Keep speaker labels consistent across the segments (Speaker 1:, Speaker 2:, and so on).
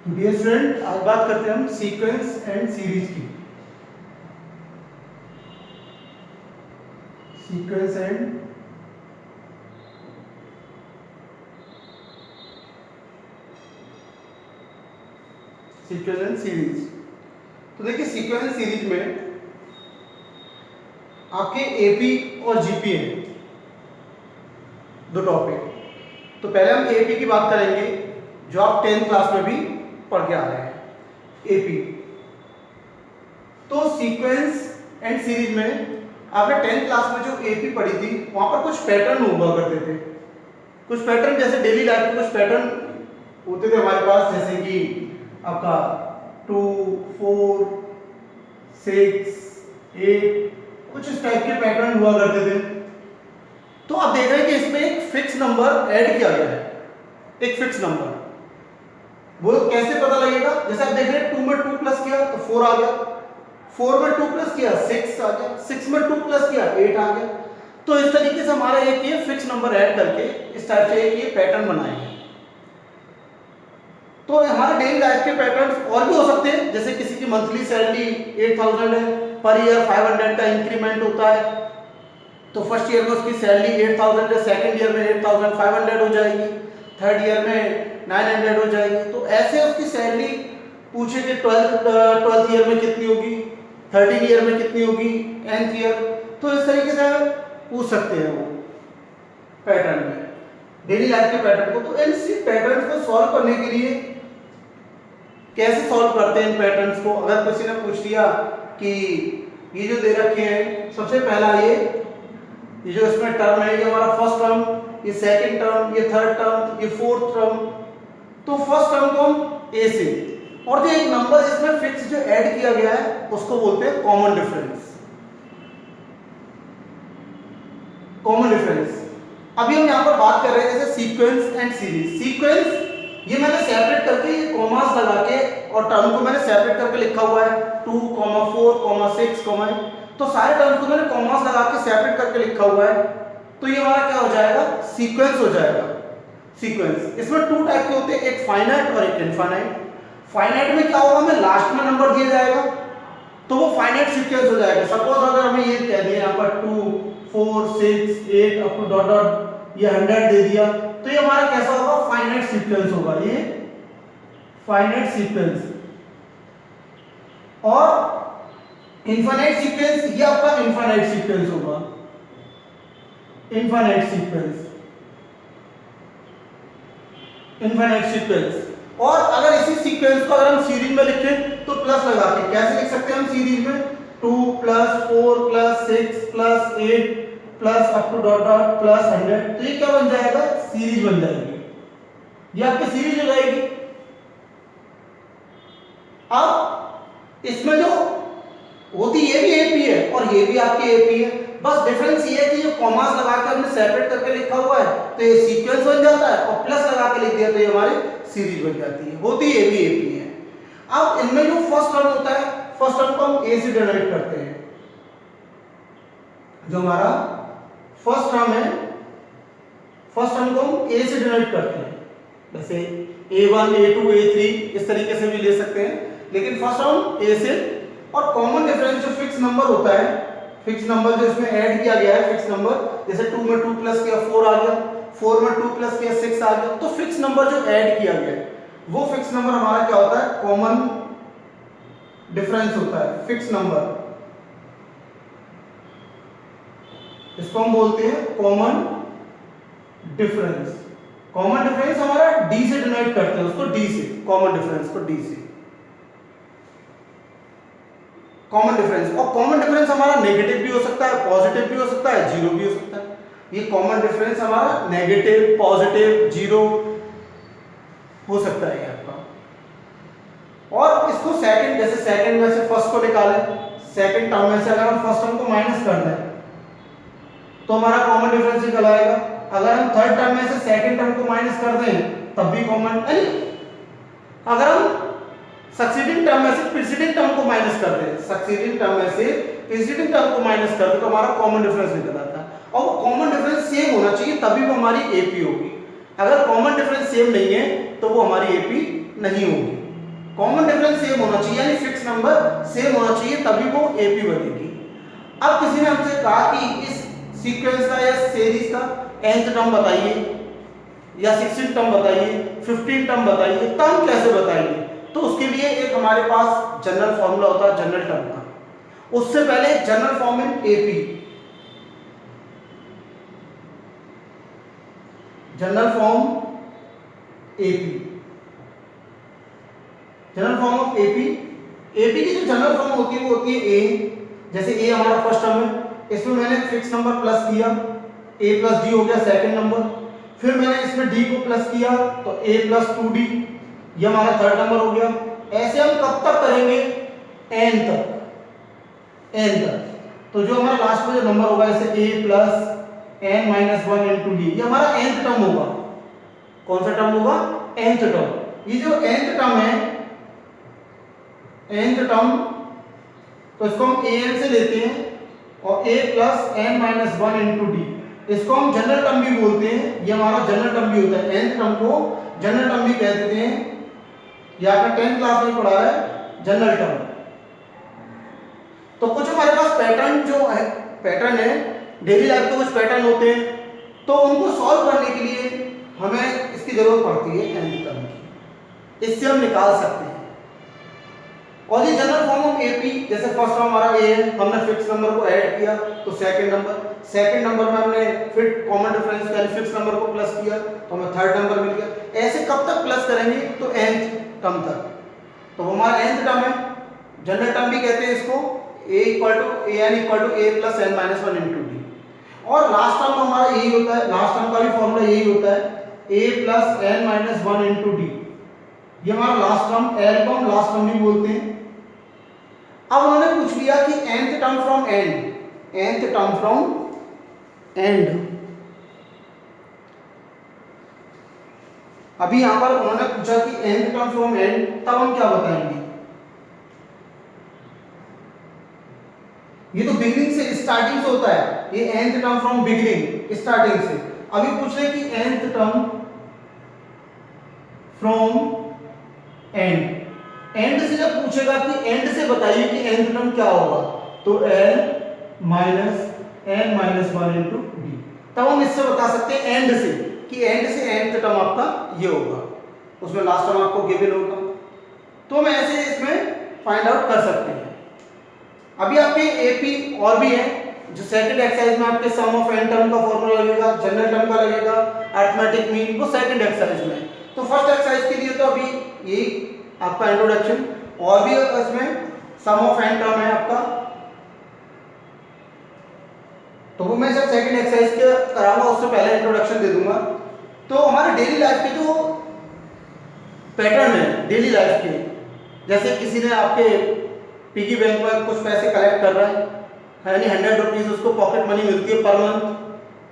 Speaker 1: Dear student, आज बात करते हैं हम सीक्वेंस एंड सीरीज की। Sequence and series. तो देखिए, सीक्वेंस सीरीज में आपके एपी और जीपी हैं दो टॉपिक। तो पहले हम एपी की बात करेंगे, जो आप 10th क्लास में भी पढ़ के आ रहे हैं। एपी तो सीक्वेंस एंड सीरीज में आपने 10th क्लास में जो एपी पढ़ी थी, वहां पर कुछ पैटर्न हुआ करते थे। कुछ पैटर्न जैसे डेली लाइफ में कुछ पैटर्न होते थे हमारे पास, जैसे कि आपका 2, 4, 6, 8, कुछ इस टाइप के पैटर्न हुआ करते थे। तो आप देख रहे हैं कि इसमें एक फिक्स नंबर ऐड किया गया है, एक फिक्स नंबर। वो कैसे पता लगेगा? जैसे आप देख रहे हैं 2 में 2 प्लस किया तो 4 आ गया, 4 में 2 प्लस किया 6 आ गया, 6 में 2 प्लस किया 8 आ गया। तो इस तरीके से हमारा एक ये फिक्स नंबर ऐड करके इस टाइप से एक ये पैटर्न बनाएंगे। तो हमारे डेली लाइफ के पैटर्न्स और भी हो सकते हैं, जैसे किसी की मंथली सैलरी 8000 है, पर ईयर 500 का इंक्रीमेंट होता है। तो फर्स्ट ईयर में उसकी सैलरी 8000 है, सेकंड ईयर में 8500 हो जाएगी, थर्ड ईयर में 900 हो जाएगी। तो ऐसे उसकी सैलरी पूछे कि 12th ईयर में कितनी होगी, 13th ईयर में कितनी होगी, nth ईयर। तो इस तरीके से पूछ सकते हैं वो पैटर्न में, डेली लाइफ के पैटर्न को। तो इन पैटर्न को सॉल्व करने के लिए कैसे सॉल्व करते हैं इन पैटर्न्स को? अगर किसी ने पूछ लिया कि ये जो दे रखे हैं, सबसे पहला ये जो इसमें टर्म है, ये हमारा फर्स्ट टर्म, ये सेकंड टर्म, ये थर्ड टर्म, ये फोर्थ टर्म। तो फर्स्ट टर्म को हम ए से, और जो एक नंबर इसमें फिक्स जो ऐड किया गया है उसको बोलते हैं कॉमन डिफरेंस। Common difference. अभी हम यहाँ पर बात कर रहे हैं जैसे सीक्वेंस एंड सीरीज। सीक्वेंस ये मैंने सेपरेट करके ये कॉमास लगा के, और टर्म को मैंने सेपरेट करके लिखा हुआ है 2, 4, 6, तो सारे टर्म्स को मैंने कॉमास लगा के सेपरेट करके लिखा हुआ है। तो ये हमारा क्या हो जाएगा? सीक्वेंस हो जाएगा। सीक्वेंस इसमें 2 टाइप के होते हैं, एक फाइनाइट और एक इनफाइनाइट। फाइनाइट में क्या होगा? हमें लास्ट में नंबर दिया जाएगा तो वो फाइनाइट सीक्वेंस हो जाएगा। सपोज अगर हमें ये कह दिया यहाँ पर 2, 4, 6, 8 अप टू डॉट डॉट ये 100 दे दिया, तो ये हमारा कैसा होगा? फाइनाइट सीक्वेंस होगा, ये फाइनाइट सीक्वेंस। और इनफाइनाइट सीक्वेंस ये आपका इनफाइनाइट सीक्वेंस होगा, इनफाइनाइट सीक्वेंस, इनफाइनाइट सीक्वेंस। और अगर इसी सीक्वेंस को अगर हम सीरीज में लिखें तो प्लस लगा के कैसे लिख सकते हैं हम सीरीज में? 2 + 4 + 6 + 8 plus up to dot dot plus 100। तो ये क्या बन जाएगा? सीरीज बन जाएगी, ये आपकी सीरीज हो जाएगी। अब इसमें जो होती ये भी एपी है और ये भी आपकी एपी है, बस डिफरेंस ये है कि ये कॉमास लगा के हमने सेपरेट करके लिखा हुआ है तो ये सीक्वेंस बन जाता है, और प्लस लगा के लिख दिया तो ये हमारी सीरीज बन जाती है। होती ये भी एपी है। अब इनमें जो फर्स्ट टर्म होता है, फर्स्ट टर्म को हम ए से डिनोट करते हैं। जो हमारा फर्स्ट टर्म है, फर्स्ट टर्म को हम ए से डिनोट करते हैं, जैसे a1, a2, a3 इस तरीके से भी ले सकते हैं, लेकिन फर्स्ट टर्म ए से। और कॉमन डिफरेंस जो फिक्स नंबर होता है, फिक्स नंबर जो इसमें ऐड किया गया है, फिक्स नंबर, जैसे 2 में 2 प्लस किया 4 आ गया, 4 में 2 प्लस किया 6 आ गया। तो फिक्स नंबर जो ऐड किया गया है वो फिक्स नंबर हमारा क्या होता है? कॉमन डिफरेंस होता है, फिक्स नंबर। इसको हम बोलते हैं कॉमन डिफरेंस। कॉमन डिफरेंस हमारा डी से डिनोट करते हैं उसको, डी से, कॉमन डिफरेंस को डी से, कॉमन डिफरेंस। और कॉमन डिफरेंस हमारा नेगेटिव भी हो सकता है, पॉजिटिव भी हो सकता है, जीरो भी हो सकता है। ये कॉमन डिफरेंस हमारा नेगेटिव, पॉजिटिव, जीरो हो सकता है आपका। और इसको सेकंड, जैसे सेकंड में से फर्स्ट को निकालें, सेकंड टर्म में से अगर हम फर्स्ट टर्म को माइनस कर दें तो हमारा कॉमन डिफरेंस निकल आएगा। अगर हम थर्ड टर्म में से सेकंड टर्म को माइनस कर दें तब भी कॉमन, अगर हम सक्सीडिंग टर्म में से प्रीसीडिंग टर्म को माइनस कर दें, सक्सीडिंग टर्म में से प्रीसीडिंग टर्म को माइनस कर दें तो हमारा कॉमन डिफरेंस निकल आता है। और वो कॉमन डिफरेंस सेम होना चाहिए तभी वो हमारी एपी होगी। अगर कॉमन डिफरेंस सेम नहीं है तो वो हमारी एपी नहीं होगी। कॉमन डिफरेंस सेम होना चाहिए, यानी फिक्स नंबर सेम होना चाहिए, तभी वो एपी बनेगी। अब किसी ने हमसे कहा कि इस सीक्वेंस का या सीरीज का nth टर्म बताइए, या 16 टर्म बताइए, 15 टर्म बताइए, टर्म कैसे बताएंगे? तो उसके लिए एक हमारे पास जनरल फॉर्मूला होता है जनरल टर्म का। उससे पहले general form in AP, general form AP, general form of AP. AP की जो जनरल फॉर्म होती है वो होती है ए, जैसे ए हमारा फर्स्ट टर्म है, इसमें मैंने फिक्स नंबर प्लस किया, ए प्लस डी हो गया सेकंड नंबर, फिर मैंने इसमें डी को प्लस किया तो ए प्लस 2d, ये हमारा थर्ड नंबर हो गया। ऐसे हम कब तक करेंगे? एन तक, एन तक। तो जो हमारा लास्ट में जो नंबर होगा जैसे A plus N minus 1 into D, ये हमारा nth टर्म होगा। कौन सा टर्म होगा? nth term. ये जो nth टर्म है, nth टर्म, तो इसको हम an से लेते हैं और a plus N minus 1 into D, इसको हम जनरल टर्म भी बोलते हैं। ये हमारा जनरल टर्म भी होता है, nth टर्म को जनरल टर्म भी कह देते हैं। ये आपने 10th क्लास में पढ़ा है जनरल टर्म। तो कुछ हमारे पास पैटर्न जो है, पैटर्न है डेली लाइफ के, कुछ पैटर्न होते हैं, तो उनको सॉल्व करने के लिए हमें इसकी जरूरत पड़ती है nth टर्म की, इससे हम निकाल सकते हैं। और ये जनरल फॉर्म ऑफ एपी, जैसे फर्स्ट टर्म हमारा ए है, हमने फिक्स नंबर को ऐड किया तो सेकंड नंबर में हमने फिर कॉमन डिफरेंस यानी फिक्स नंबर को प्लस किया तो हमें थर्ड नंबर मिल गया। ऐसे कब तक प्लस करेंगे? तो nth टर्म तक। तो हमारा nth टर्म है, जनरल टर्म भी कहते हैं इसको, a equal to a plus N minus 1 into D. और लास्ट टर्म हमारा यही होता है, लास्ट टर्म का भी फॉर्मूला यही होता है, a plus N minus 1 into D. ये हमारा लास्ट टर्म, एल को हम लास्ट टर्म भी बोलते हैं। अब उन्होंने पूछ लिया कि nth term from and, nth term from and. अभी यहां पर उन्होंने पूछा कि nth टर्म फ्रॉम एंड, तब हम क्या बताएंगे? ये तो बिगिनिंग से, स्टार्टिंग से होता है, ये nth term from beginning, starting से। अभी पूछ रहे कि nth term from and. And से जब पूछेगा कि एंड से बताइए कि nth टर्म क्या होगा, तो l minus n minus 1 into D, तब हम इससे बता सकते हैं एंड से कि एंड से nth टर्म आपका ये होगा, उसमें लास्ट टर्म आपको गिवन होगा। तो हम ऐसे इसमें फाइंड आउट कर सकते हैं। अभी आपके एपी और भी है, जो सेकंड एक्सरसाइज में आपके सम ऑफ n टर्म का फॉर्मूला लगेगा, जनरल टर्म का लगेगा, अरिथमेटिक मीन, वो सेकंड एक्सरसाइज में। तो फर्स्ट एक्सरसाइज के लिए तो अभी यही आपका इंट्रोडक्शन, और भी इसमें सम ऑफ n टर्म है आपका, तो वो मैं जब सेकंड एक्सरसाइज के कराऊंगा उससे पहले इंट्रोडक्शन दे दूंगा। तो हमारे डेली लाइफ के जो पैटर्न है डेली लाइफ के, जैसे किसी ने आपके पिगी बैंक में कुछ पैसे कलेक्ट कर रहा है, यानी 100 रुपीज़ उसको पॉकेट मनी मिलती है पर मंथ,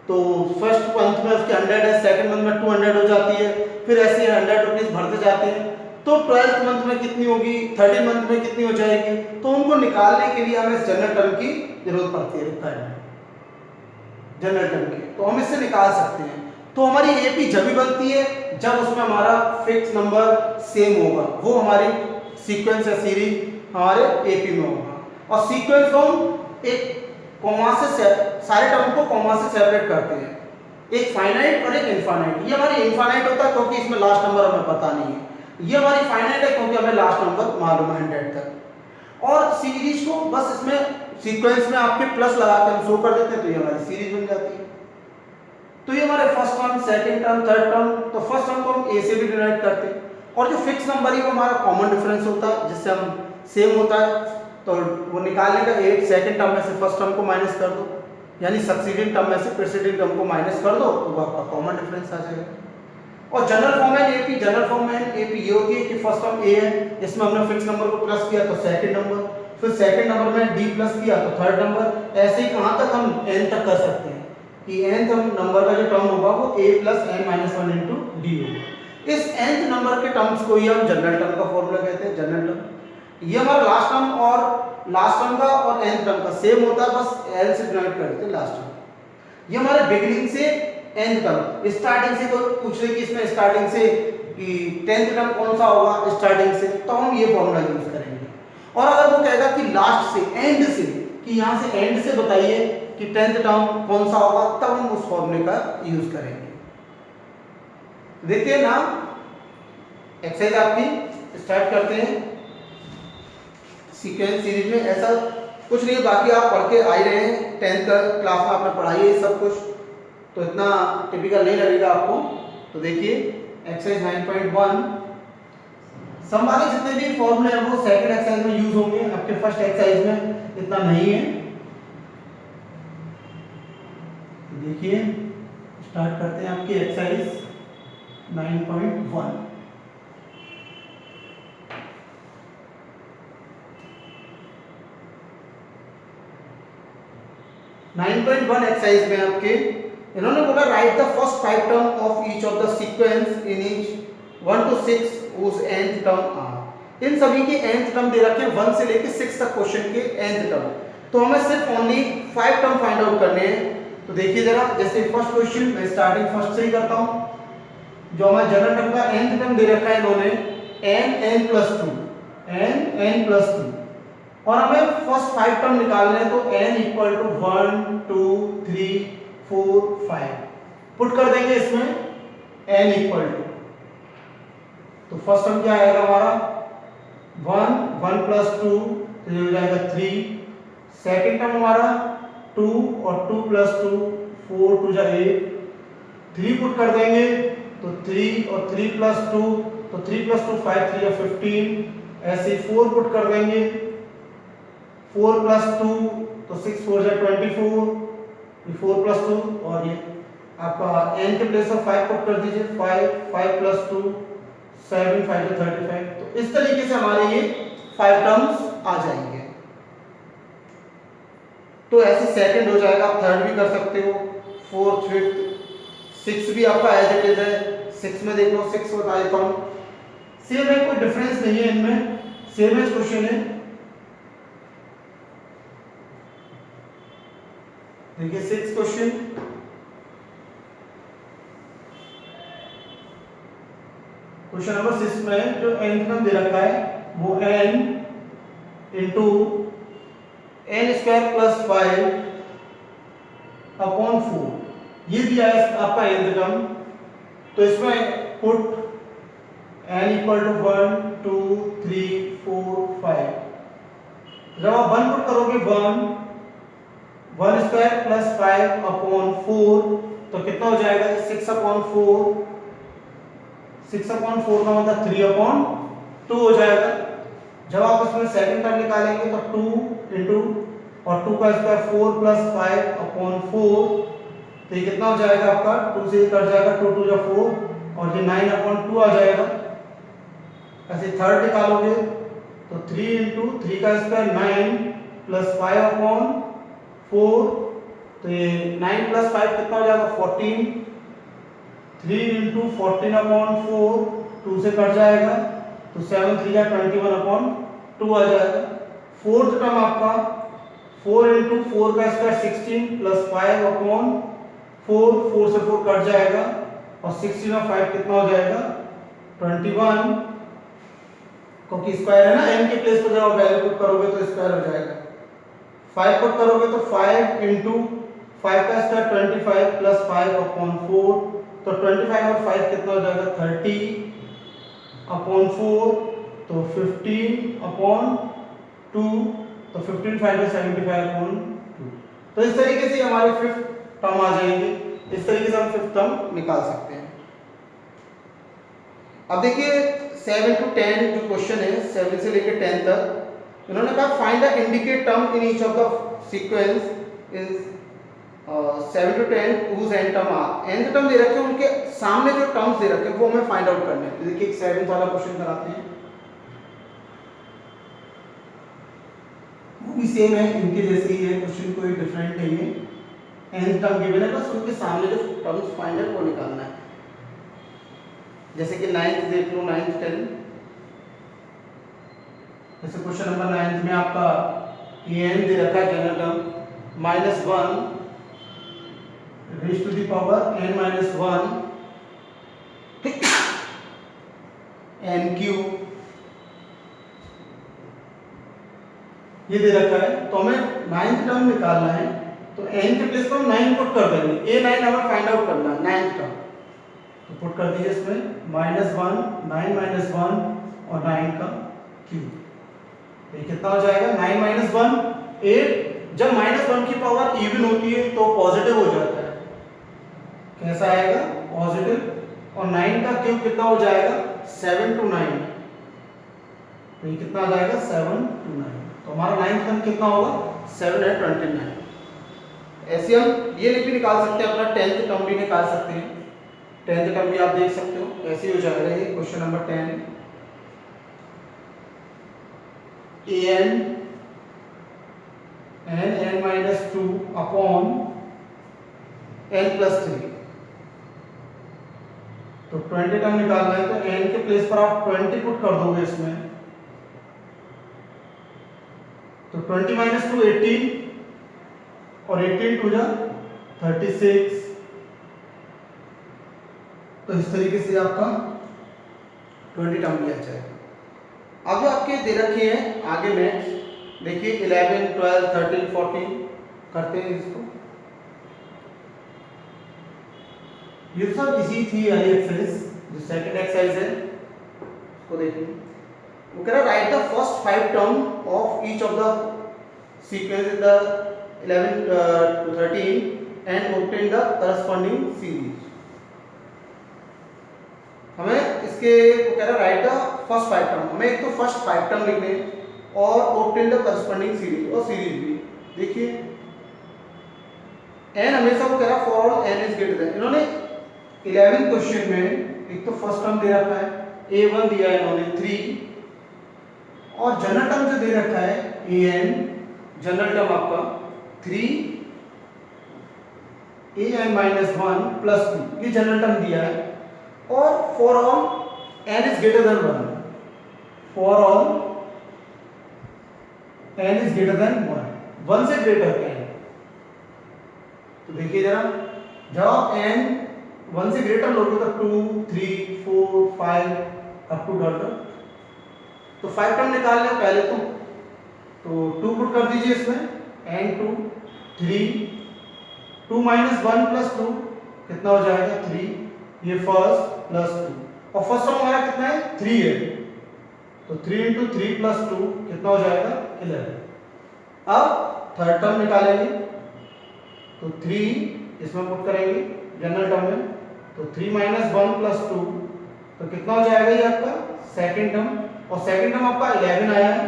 Speaker 1: तो फर्स्ट मंथ में उसके 100 है, सेकंड मंथ में 200 हो जाती है, फिर ऐसे 100 रुपीज़ भरते जाते हैं। तो 12th मंथ में कितनी होगी, 13 मंथ में कितनी हो जाएगी, तो उनको निकालने के लिए हमें जनरल टर्म की जरूरत पड़ती है, रिक्वायरमेंट जनरल टर्म की, तो हम इससे निकाल सकते हैं। तो हमारी एपी जब भी बनती है जब उसमें हमारा फिक्स नंबर सेम होगा, वो हमारी सीक्वेंस या सीरीज हमारे एपी में होगा। और सीक्वेंस को हम एक कॉमा से सारे टर्म को कॉमा से सेपरेट करते हैं, एक फाइनाइट और एक इनफाइनाइट। ये हमारी इनफाइनाइट होता है क्योंकि इसमें लास्ट नंबर हमें पता नहीं है, ये हमारी फाइनाइट है क्योंकि हमें लास्ट नंबर मालूम है 100 तक। और सीरीज को बस इसमें सीक्वेंस में आपके प्लस लगा कर हम शो कर देते हैं, तो ये हमारी सीरीज बन जाती है। तो ये हमारे first term, second term, third term, तो फर्स्ट टर्म को हम ए से भी डिवाइड करते हैं, और जो फिक्स नंबर है वो हमारा कॉमन डिफरेंस होता है जिससे हम सेम होता है, तो वो निकालने का एक सेकंड टर्म में से फर्स्ट टर्म को माइनस कर दो, यानी सक्सीडिंग टर्म में से प्रीसीडिंग टर्म को माइनस कर दो, तो वो आपका कॉमन डिफरेंस आ जाएगा। और जनरल फॉर्म है एपी, जनरल फॉर्म में एपी ये होती है कि फर्स्ट टर्म ए है, इसमें हमने फिक्स नंबर को प्लस किया तो सेकंड नंबर, फिर सेकंड नंबर में डी प्लस किया तो थर्ड नंबर। ऐसे ही कहां तक हम n तक कर सकते हैं कि nth नंबर का जो टर्म होगा वो a plus n minus 1 into D होगा। इस nth नंबर के टर्म्स को ही हम जनरल टर्म का फॉर्मूला कहते हैं, जनरल टर्म। ये हमारा लास्ट टर्म और लास्ट टर्म का और nth टर्म का सेम होता है, बस l से डिवाइड कर देते हैं लास्ट टर्म। ये हमारे बिगिनिंग से nth टर्म, स्टार्टिंग से तो पूछ रहे कि इसमें स्टार्टिंग से कि 10th टर्म कौन सा होगा स्टार्टिंग से, तो हम ये फॉर्मूला यूज करेंगे। और अगर वो कहेगा कि लास्ट से, एंड से, कि यहाँ से एंड से बताइए कि 10th टर्म कौन सा होगा, तब हम उस फॉर्मूले का यूज करेंगे। देखिए ना, एक्सरसाइज आपकी स्टार्ट करते हैं सीक्वेंस सीरीज में। ऐसा कुछ नहीं, बाकी आप पढ़ के आ ही रहे हैं, 10th क्लास में आपने पढ़ाई है सब कुछ, तो इतना टिपिकल नहीं लगेगा आपको। तो देखिए एक्सरसाइज 9.1, सम वाले जितने भी फॉर्मूले हैं वो सेकंड एक्सरसाइज में यूज होंगे, आपके फर्स्ट एक्सरसाइज में इतना नहीं है। तो देखिए स्टार्ट करते हैं आपकी एक्सरसाइज 9.1। एक्सरसाइज में आपके इन्होंने बोला write the first 5 term of each of the sequence in each 1 to 6 whose nth term are. इन सभी के nth टर्म दे रखे हैं 1 से लेके 6 तक क्वेश्चन के nth टर्म, तो हमें सिर्फ ओनली 5 टर्म फाइंड आउट करने हैं। तो देखिए जरा, जैसे फर्स्ट क्वेश्चन मैं स्टार्टिंग फर्स्ट से ही करता हूं। जो हमारा जनरल टर्म का nth टर्म दे रखा है इन्होंने n+2, और हमें फर्स्ट 5 टर्म निकालने हैं, तो n इक्वल टू 1 2 3 4 5 पुट कर देंगे इसमें n इक्वल टू, तो फर्स्ट टर्म क्या आएगा हमारा 1 प्लस 2 तो ये हो जाएगा 3। सेकंड टर्म हमारा 2 और 2 प्लस 2 4 2 जा 8, 3 पुट कर देंगे तो 3 और 3 प्लस 2 तो 3 प्लस 2 5 3 या 15, ऐसे 4 पुट कर देंगे, 4 प्लस 2 तो 6 4 जा 24, 4 प्लस 2 और ये आपका n के प्लेस ऑफ 5 पुट कर दीजिए, 5 प्लस 2 7 5 to 35। तो इस तरीके से हमारे ये 5 टर्म्स आ जाएंगे। तो ऐसे सेकंड हो जाएगा, आप थर्ड भी कर सकते हो, फोर्थ फिफ्थ, 6 भी आपका एज इट इज है। 6 में देख लो, 6 बता देता हूं, सेम है, कोई डिफरेंस नहीं है इनमें, सेम एज क्वेश्चन है। देखिए 6 क्वेश्चन, क्वेश्चन नंबर 6 में जो nth टर्म दे रखा है वो n into n square plus 5 upon 4 ये दिया है आपका nth टर्म। तो इसमें पुट n इक्वल टू 1 2 3 4 5, जब आप 1 पुट करोगे 1 स्क्वायर प्लस 5 अपॉन 4 तो कितना हो जाएगा 6 अपॉन 4, 6 अपॉन 4 का मतलब 3 अपॉन 2 हो जाएगा। जब आप इसमें सेकंड टर्म निकालेंगे तो 2 इंटू और 2 का स्क्वायर 4 प्लस 5 अपॉन 4, तो ये कितना हो जाएगा आपका 2 से कट जाएगा, 2 2 जा 4 और ये 9 अपॉन 2 आ जाएगा। ऐसे थर्ड निकालोगे तो 3 इंटू 3 का स्क्वायर 9 प्लस 5 अपॉन 4, तो ये 9 प्लस 5 कितना हो जाएगा 14, 3 इंटू 14 अपॉन 4 2 से कट जाएगा तो 7 3 जा 21 अपॉन 2 आ जाएगा। फोर्थ टर्म आपका 4 इंटू 4 का स्क्वायर 16 प्लस 5 अपॉन 4, 4 से 4 कट जाएगा और 16 और 5 कितना हो जाएगा 21, क्योंकि स्क्वायर है ना, n के प्लेस पर जब आप वैल्यू पुट करोगे तो स्क्वायर हो जाएगा। 5 पुट करोगे तो 5 इंटू 5 का स्क्वायर 25 प्लस 5 अपॉन 4, तो 25 और 5 कितना हो जाएगा 30 अपॉन 4, तो 15 अपॉन 2, तो 15 5 में 75 अपॉन 2। तो इस तरीके से हमारे फिफ्थ टर्म आ जाएंगे, इस तरीके से हम फिफ्थ टर्म निकाल सकते हैं। अब देखिए 7 to 10 जो क्वेश्चन है 7 से लेकर 10 तक, इन्होंने कहा find the indicated term in each of the sequence in 7 to 10 whose n term are. nth term दे रखे हैं, उनके सामने जो टर्म्स दे रखे हैं वो हमें फाइंड आउट करने हैं। तो देखिए एक 7th वाला क्वेश्चन कराते हैं, वो भी सेम है, इनके जैसे ही है, क्वेश्चन कोई डिफरेंट नहीं है। nth टर्म गिवन है, बस उनके सामने जो टर्म्स फाइंड है वो निकालना है। जैसे कि 9th देख लो, 9th 10, जैसे क्वेश्चन नंबर 9th में आपका n दे रखा है general term -1 raised to the power n -1 n q ये दे रखा है। तो हमें नाइन्थ टर्म निकालना है, तो एन के प्लेस पर हम 9 पुट कर देंगे। ए 9 हमें फाइंड आउट करना है, नाइन्थ टर्म। तो पुट कर दीजिए इसमें -1 9 -1 और 9 का क्यूब। ये कितना हो जाएगा 9 - 1 8। जब -1 की पावर इवन होती है तो पॉजिटिव हो जाता है। कैसा आएगा पॉजिटिव। और 9 का क्यूब कितना हो जाएगा 7 to 9। तो ये कितना आ जाएगा 7 to 9। तो हमारा 9th टर्म कितना होगा 729। ऐसे हम ये भी निकाल सकते हैं, अपना 10th टर्म भी निकाल सकते हैं। 10th टर्म भी आप देख सकते हो कैसे हो जाएगा। ये question number 10 an n-2 upon n+3। तो 20 टर्म निकालना है, तो n के प्लेस पर आप 20 पुट कर दोगे इसमें। तो 20 - 2 18 और 18 2 जा 36। तो इस तरीके से आपका 20 टर्म भी आ जाएगा। अब जो आपके दे रखे हैं आगे नेक्स्ट देखिए 11 12 13 14 करते हैं इसको। ये सब इजी थी वाली एक्सरसाइज। जो सेकंड एक्सरसाइज है उसको देखिए। वो कह रहा right the first 5 term of each of the sequence in the 11 to 13 and obtain the corresponding series. हमें इसके वो कह रहा राइट द फर्स्ट 5 टर्म। हमें एक तो फर्स्ट 5 टर्म लिखने और ऑब्टेन द करस्पॉन्डिंग सीरीज और सीरीज भी। देखिए n हमेशा वो कह रहा for all n is greater then. इन्होंने 11 क्वेश्चन में एक तो फर्स्ट टर्म दे रखा है a1 दिया है इन्होंने 3 और जनरल टर्म जो दे रखा है an जनरल टर्म आपका 3 an - 1 + 2 ये जनरल टर्म दिया है। और for all n is greater then 1। For all n is greater then 1 से ग्रेटर n। तो देखिए जरा जब आप n 1 से ग्रेटर लोगे तो 2 3 4 5 अप टू डॉट। तो 5 टर्म निकाल लें पहले तो 2 पुट कर दीजिए इसमें n2 3 2 - 1 + 2 कितना हो जाएगा 3। ये फर्स्ट प्लस 2 और फर्स्ट टर्म हमारा कितना है 3 है। तो 3 × 3 + 2 कितना हो जाएगा 11। अब थर्ड टर्म निकालेंगे तो 3 इसमें पुट करेंगे जनरल टर्म में। तो 3 - 1 + 2 तो कितना हो जाएगा ये आपका सेकंड टर्म। और सेकंड टर्म आपका 11 आया है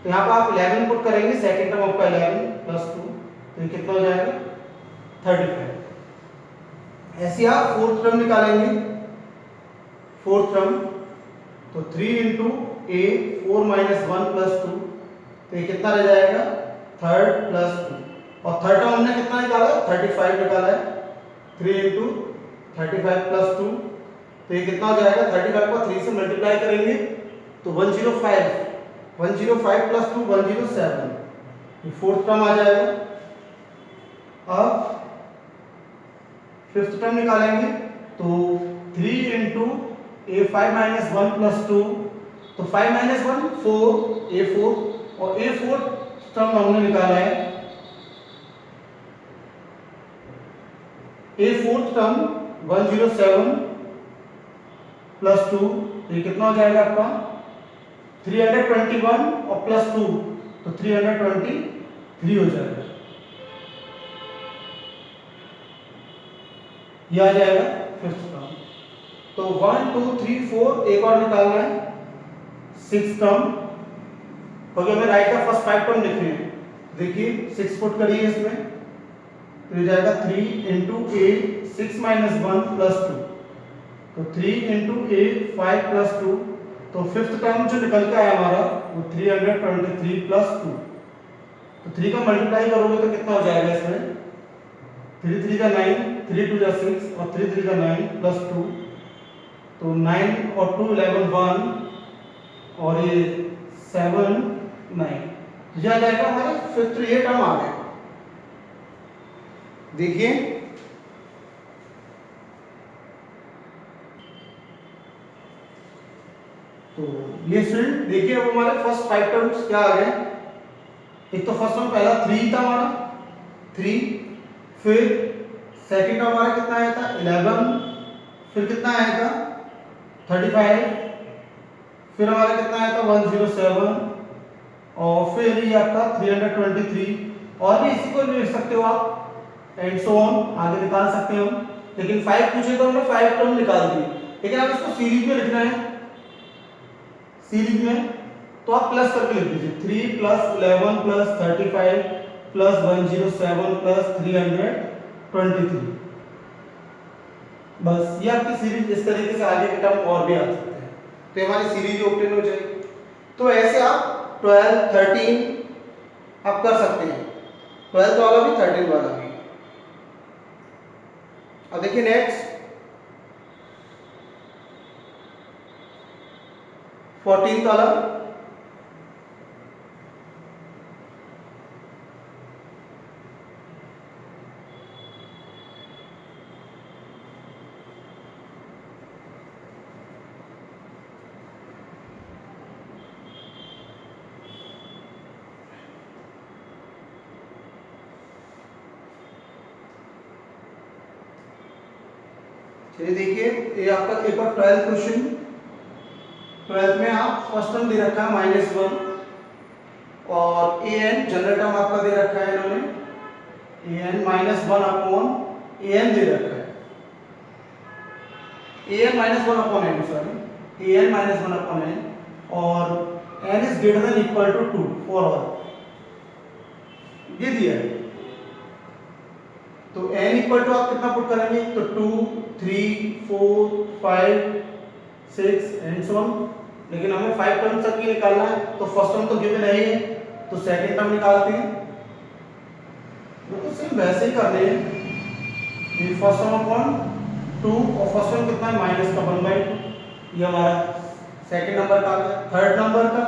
Speaker 1: तो यहाँ पर आप 11 पुट करेंगे। सेकंड टर्म आपका 11 + 2 तो ये कितना हो जाएगा 35। ऐसे आप फोर्थ टर्म निकालेंगे। फोर्थ टर्म तो 3 × a 4 - 1 + 2 तो ये कितना रह जाएगा थर्ड प्लस 2। और थर्ड टर्म हमने कितना निकाला 35 निकाला है। 3 × 35 + 2 तो ये कितना हो जाएगा 35 को 3 से मल्टीप्लाई करेंगे तो 105 + 2 107 ये फोर्थ टर्म आ जाएगा। अब फिफ्थ टर्म निकालेंगे तो 3 × a5 - 1 + 2 तो 5 - 1 4 a4 और a4 टर्म हमने निकाला है a4 टर्म 107 + 2 तो ये कितना हो जाएगा आपका 321 और +2 तो 323 हो जाएगा। ये आ जाएगा फिफ्थ टर्म। तो 1 2 3 4 एक और निकालना है सिक्स टर्म हो गया। हमें राइट का फर्स्ट 5 टर्म लिखने हैं। देखिए 6 पुट करिए इसमें तो ये जाएगा 3 × a 6 - 1 + 2 तो 3 × a 5 + 2 तो फिफ्थ टर्म जो निकल के आया हमारा वो 323 + 2 तो 3 का मल्टीप्लाई करोगे तो कितना हो जाएगा इसमें 3 3 का 9 3 2 जा 6 और 3 3 का 9 + 2 तो 9 और 2 11 1 और ये 7 9 तो यह आ जाएगा हमारा फिफ्थ ये टर्म आ गया। देखिए तो ये स्टूडेंट देखिए अब हमारे फर्स्ट 5 टर्म्स क्या आ गए। एक तो फर्स्ट टर्म पहला 3 था हमारा 3, फिर सेकंड टर्म हमारा कितना आया था 11, फिर कितना आया था 35, फिर हमारा कितना आया था 107, और फिर ये आपका 323, और भी इसी को लिख सकते हो आप एंड सो ऑन, आगे निकाल सकते हो हम। लेकिन 5 पूछे तो हमने 5 टर्म निकाल दिए, लेकिन आप इसको सीरीज में लिखना है, सीरीज में तो आप प्लस करके लिख दीजिए 3 प्लस 11 प्लस 35 प्लस 107 प्लस 323, बस ये आपकी सीरीज। इस तरीके से आगे के टर्म और भी आ सकते हैं, तो हमारी सीरीज ऑब्टेन हो जाएगी। तो ऐसे आप 12 13 आप कर सकते हैं, 12 वाला भी 13 वाला भी। अब देखिए नेक्स्ट 14 वाला, चलिए देखिए ये आपका एक बार 12 क्वेश्चन। 12 में आप फर्स्ट टर्म दे रखा है -1 और an जनरल टर्म आपका दे रखा है इन्होंने an -1 अपॉन an दे रखा है, an -1 upon n, sorry an -1 upon n, और n is greater than equal to 2 for all, ये दिया है। तो n इक्वल टू आप कितना पुट करेंगे, तो 2 3 4 5 6 एंड सो ऑन। लेकिन हमें 5 टर्म तक ही निकालना है, तो फर्स्ट टर्म तो गिवन है ही, तो सेकंड टर्म निकालते हैं। तो सेम वैसे ही करने हैं, ये फर्स्ट टर्म अपॉन 2, और फर्स्ट टर्म कितना है माइनस का 1/2, ये हमारा सेकंड नंबर का आ गया। थर्ड नंबर का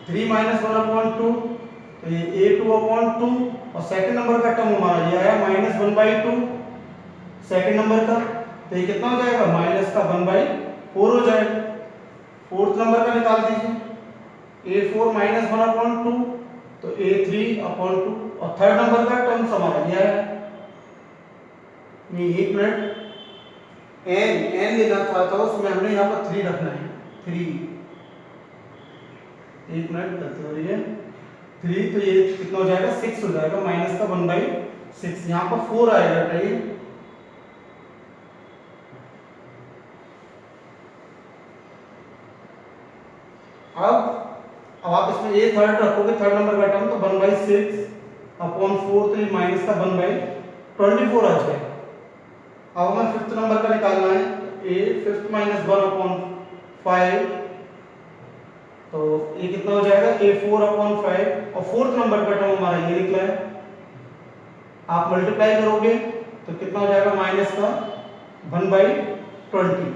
Speaker 1: 3 - 1 अपॉन 2, तो ये a2 अपॉन 2, और सेकंड नंबर का टर्म हमारा ये आया -1/2 सेकंड नंबर का, तो ये कितना हो जाएगा माइनस का 1/4 हो जाएगा। फोर्थ नंबर का निकाल दीजिए a4 - 1 अपॉन 2, तो a3 अपॉन 2, और थर्ड नंबर का टर्म हमारा ये है, ये 1 मिनट n लेना था, तो उसमें हमने यहाँ पर 3 रखना है, 3 1 मिनट गलती हो रही है 3, तो ये कितना हो जाएगा 6 हो जाएगा, माइनस का 1/6, यहाँ पर 4 आएगा टाइम। अब आप इसमें ये थर्ड रखोगे, थर्ड नंबर का टर्म, तो 1/6 अपॉन 4, तो ये माइनस का 1/24 आ जाएगा। अब हमें फिफ्थ नंबर का निकालना है, a फिफ्थ - 1 अपॉन 5, तो ये कितना हो जाएगा a4 अपॉन 5, और फोर्थ नंबर का टर्म हमारा ये निकला है। आप मल्टीप्लाई करोगे तो कितना हो जाएगा माइनस का 1/20।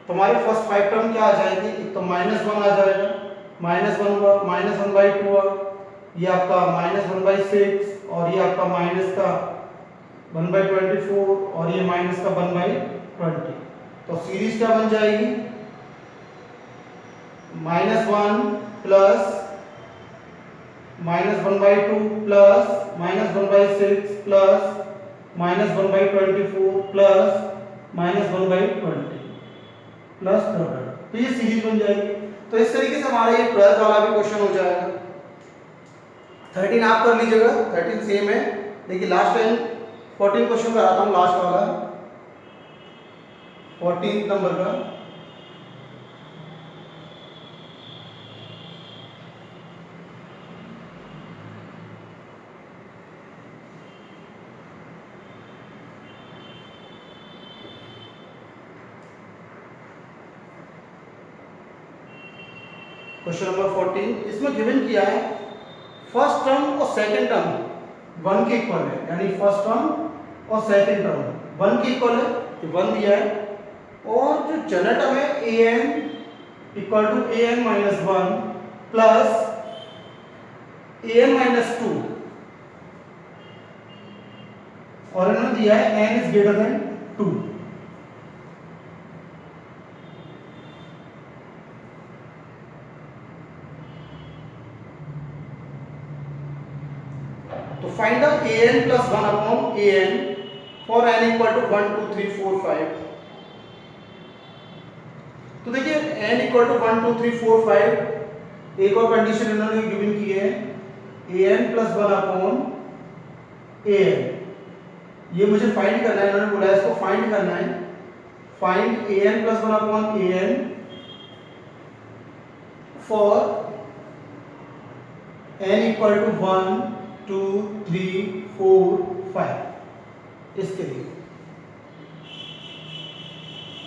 Speaker 1: तो हमारे फर्स्ट 5 टर्म क्या आ जाएंगे, एक तो -1 आ जाएगा, -1 हुआ, -1/2 हुआ, ये आपका -1/6, और ये आपका माइनस का 1/24, और ये माइनस का 1/20। तो सीरीज क्या बन जाएगी, -1 plus -1/2 plus -1/6 plus -1/24 plus -1/20 plus 12, तो ये सीरीज बन जाएगी। तो इस तरीके से हमारा ये 12 वाला भी क्वेश्चन हो जाएगा। 13 आप कर लीजिएगा, 13 सेम है। देखिए लास्ट टाइम 14 क्वेश्चन कराता हूँ, लास्ट वाला 14 नंबर का। क्वेश्चन नंबर 14 इसमें गिवन किया है फर्स्ट टर्म और सेकंड टर्म 1 के इक्वल है, यानी फर्स्ट टर्म और सेकंड टर्म 1 के इक्वल है, ये 1 दिया है। और जो जनरल टर्म है an equal to an - 1 plus an - 2, और इन्होंने दिया है n is greater than 2। Find the an plus 1 upon an for n equal to 1 2 3 4 5। तो देखिए n इक्वल टू 1 2 3 4 5 एक और कंडीशन इन्होंने गिवन की है an प्लस 1 अपॉन an। ये मुझे फाइंड करना है, इन्होंने बोला है इसको फाइंड करना है। Find an plus 1 upon an for n equal to 1 2 3 4 5 इसके लिए।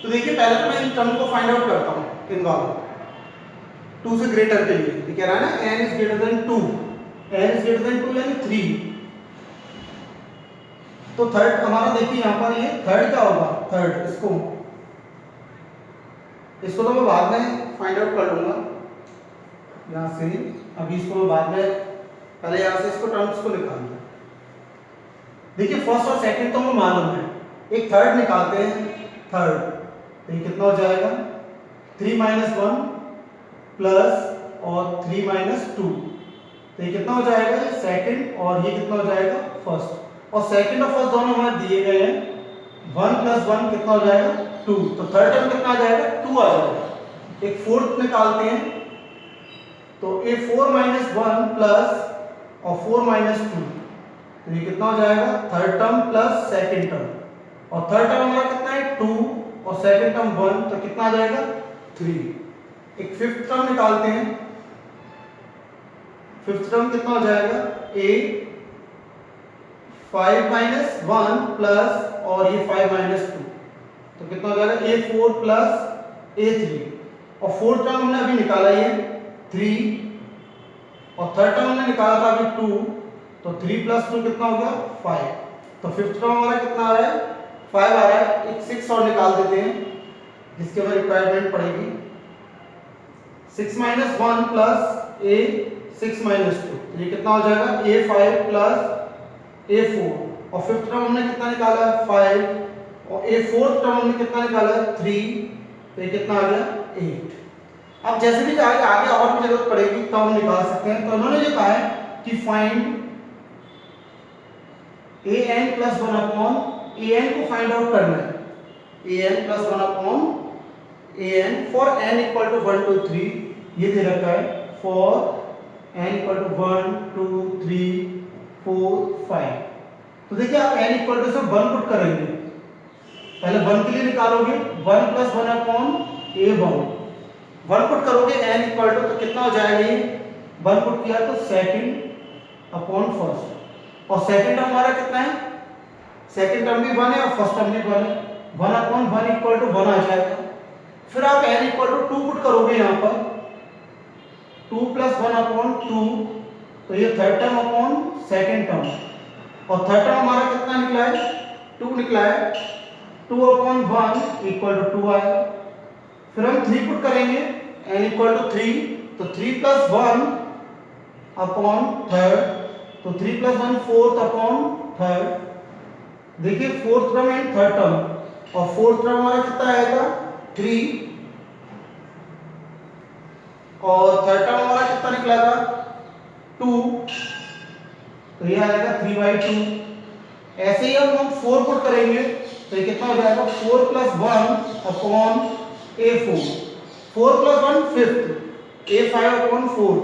Speaker 1: तो देखिए पहले तो मैं इन टर्म को फाइंड आउट करता हूं इन दोनों 2 से ग्रेटर के लिए। ये कह रहा है ना n is greater than 2, n is greater than 2 यानी 3। तो थर्ड हमारा देखिए यहां पर ये थर्ड क्या होगा, थर्ड इसको तो मैं बाद में फाइंड आउट कर लूंगा यहां से। अभी इसको मैं बाद में पहले यहां से इसको टर्म्स को निकालूंगा। देखिए फर्स्ट और सेकंड तो हमें मालूम है, एक थर्ड निकालते हैं। थर्ड तो ये कितना हो जाएगा 3 माइनस 1 प्लस और 3 माइनस 2। तो ये कितना हो जाएगा ये सेकंड और ये कितना हो जाएगा फर्स्ट। और सेकंड और फर्स्ट दोनों हमें दिए गए हैं। 1 प्लस 1 कितना हो जाएगा 2। तो थर्ड टर्म कितना आ जाएगा 2 आ जाएगा। एक फोर्थ निकालते हैं तो ये 4 माइनस 1 प्लस और 4 माइनस 2। तो ये कितना हो जाएगा third term plus second term. और थर्ड टर्म हमारा कितना है 2 और सेकंड टर्म 1, तो कितना आ जाएगा 3। एक फिफ्थ टर्म निकालते हैं। फिफ्थ टर्म कितना हो जाएगा a 5 माइनस 1 प्लस और ये 5 माइनस 2, तो कितना हो जाएगा a4 प्लस a3। और फोर्थ टर्म हमने अभी निकाला ये 3 और थर्ड टर्म हमने निकाला था अभी 2, तो 3 प्लस 2 कितना हो गया 5। तो फिफ्थ टर्म हमारा कितना आ रहा है 5 आ रहा है। एक 6 और निकाल देते हैं जिसके हमें रिक्वायरमेंट पड़ेगी। 6 माइनस 1 प्लस a 6 माइनस 2, तो ये कितना हो जाएगा a5 प्लस a4। और फिफ्थ टर्म हमने कितना निकाला है 5 और a4th टर्म हमने कितना निकाला है 3, तो ये कितना आ गया 8। अब जैसे भी आगे और भी जरूरत पड़ेगी तो हम निकाल सकते हैं। तो उन्होंने ये कहा है कि find an plus 1 upon an को फाइंड आउट करना है। an plus 1 upon an for n equal to 1 2 3 ये दे रखा है। For n equal to 1 2 3 4 5। तो देखिए आप n इक्वल टू से 1 पुट करेंगे, पहले 1 के लिए निकालोगे 1 प्लस 1 अपॉन a1। 1 पुट करोगे n इक्वल टू तो कितना हो जाएगा ये 1 पुट किया तो सेकंड अपॉन फर्स्ट। और सेकंड टर्म हमारा कितना है, सेकंड टर्म भी 1 है और फर्स्ट टर्म भी 1 है। 1 अपॉन 1 इक्वल टू 1 आ जाएगा। फिर आप n इक्वल टू 2 पुट करोगे यहाँ पर 2 प्लस 1 अपॉन 2, तो ये third term upon second term. और थर्ड टर्म हमारा कितना निकला है 2 निकला है। 2 अपॉन 1 इक्वल टू 2 आएगा। फिर हम 3 पुट करेंगे n इक्वल टू 3, तो 3 प्लस 1 अपॉन थर्ड, तो 3 प्लस 1 फोर्थ अपॉन थर्ड। देखिए fourth term and third term, और फोर्थ टर्म हमारा कितना आएगा 3 और थर्ड टर्म हमारा कितना निकला था 2, तो ये आएगा 3/2। ऐसे ही हम 4 पुट करेंगे तो ये कितना हो जाएगा 4 plus 1 upon a4। 4 plus 1 fifth, a5 upon 4।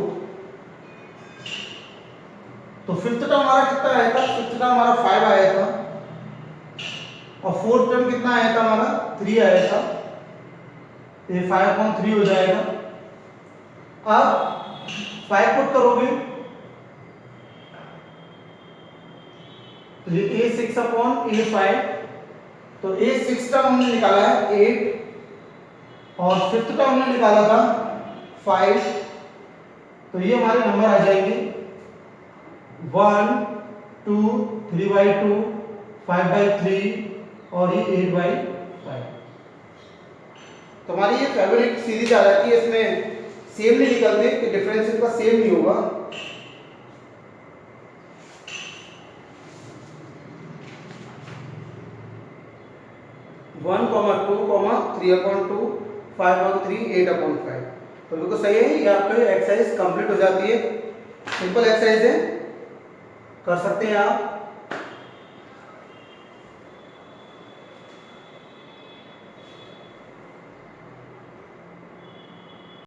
Speaker 1: तो फिफ्थ टर्म हमारा कितना आया था, फिफ्थ टर्म हमारा 5 आया था और फोर्थ टर्म कितना आया था हमारा 3 आया था। ये 5 अपॉन 3 हो जाएगा। अब 5 पुट करोगे तो ये a6 अपॉन a5, तो a6 टर्म हमने निकाला है 8 और फिफ्थ टर्म हमने निकाला था 5, तो ये हमारे नंबर आ जाएंगे 1 2 3/2 5/3 और ये 8/5। तो हमारी ये फेवरेट सीरीज आ जाती है। इसमें सेम नहीं निकलते कि डिफरेंस इनका सेम नहीं होगा। One comma 2 comma 3/2 5/3 8/5। तो बिल्कुल सही है। ये आपका एक्सरसाइज कंप्लीट हो जाती है। सिंपल एक्सरसाइज है। कर सकते हैं आप।